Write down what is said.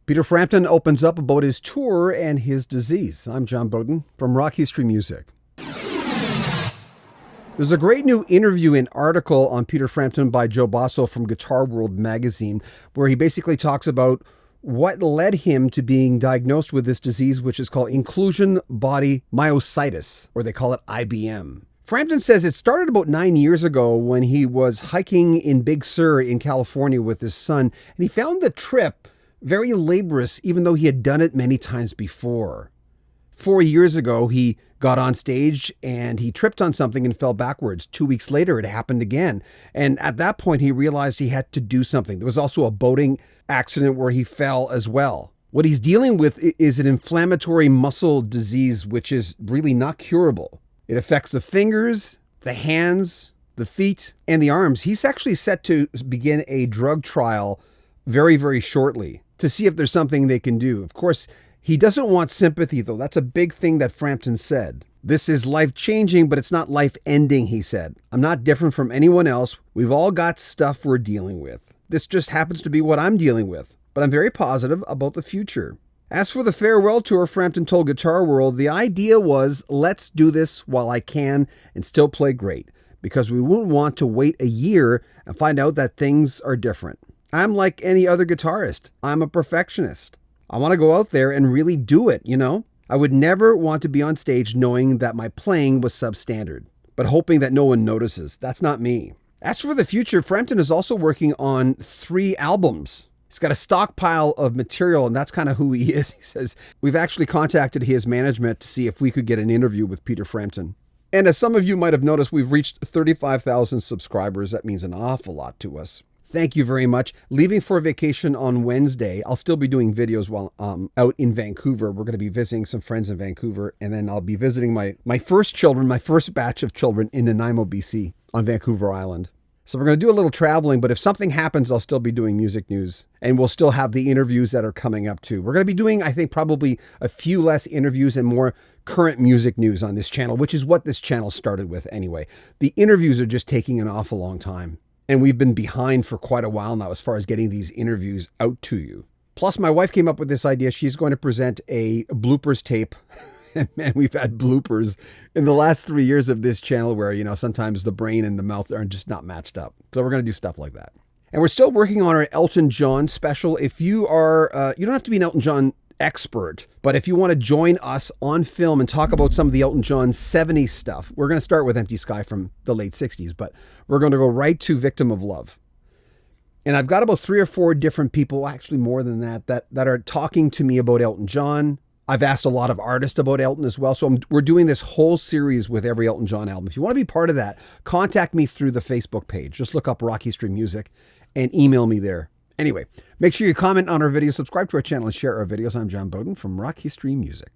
Peter Frampton opens up about his tour and his disease. I'm John Bowden from Rock History Music. There's a great new interview and article on Peter Frampton by Joe Bosso from Guitar World magazine, where he basically talks about what led him to being diagnosed with this disease, which is called inclusion body myositis, or they call it IBM. Frampton says it started about 9 years ago when he was hiking in Big Sur in California with his son, and he found the trip very laborious, even though he had done it many times before. 4 years ago, he got on stage and he tripped on something and fell backwards. 2 weeks later, it happened again. And at that point, he realized he had to do something. There was also a boating accident where he fell as well. What he's dealing with is an inflammatory muscle disease, which is really not curable. It affects the fingers, the hands, the feet, and the arms. He's actually set to begin a drug trial very, very shortly to see if there's something they can do. Of course, he doesn't want sympathy, though. That's a big thing that Frampton said. This is life-changing, but it's not life-ending, he said. I'm not different from anyone else. We've all got stuff we're dealing with. This just happens to be what I'm dealing with, but I'm very positive about the future. As for the farewell tour, Frampton told Guitar World, the idea was, let's do this while I can and still play great, because we wouldn't want to wait a year and find out that things are different. I'm like any other guitarist. I'm a perfectionist. I want to go out there and really do it, you know? I would never want to be on stage knowing that my playing was substandard, but hoping that no one notices. That's not me. As for the future, Frampton is also working on 3 albums. He's got a stockpile of material, and that's kind of who he is. He says, we've actually contacted his management to see if we could get an interview with Peter Frampton. And as some of you might have noticed, we've reached 35,000 subscribers. That means an awful lot to us. Thank you very much. Leaving for vacation on Wednesday. I'll still be doing videos while out in Vancouver. We're going to be visiting some friends in Vancouver, and then I'll be visiting my first batch of children in Nanaimo, BC on Vancouver Island. So we're going to do a little traveling, but if something happens, I'll still be doing music news, and we'll still have the interviews that are coming up too. We're going to be doing, I think, probably a few less interviews and more current music news on this channel, which is what this channel started with anyway. The interviews are just taking an awful long time, and we've been behind for quite a while now as far as getting these interviews out to you. Plus, my wife came up with this idea. She's going to present a bloopers tape. And man, we've had bloopers in the last 3 years of this channel where, you know, sometimes the brain and the mouth are just not matched up. So we're going to do stuff like that. And we're still working on our Elton John special. If you are, you don't have to be an Elton John expert, but if you want to join us on film and talk about some of the Elton John 70s stuff, we're going to start with Empty Sky from the late 60s, but we're going to go right to Victim of Love. And I've got about 3 or 4 different people, actually more than that are talking to me about Elton John. I've asked a lot of artists about Elton as well. So we're doing this whole series with every Elton John album. If you want to be part of that, contact me through the Facebook page. Just look up Rock History Music and email me there. Anyway, make sure you comment on our videos, subscribe to our channel, and share our videos. I'm John Bowden from Rock History Music.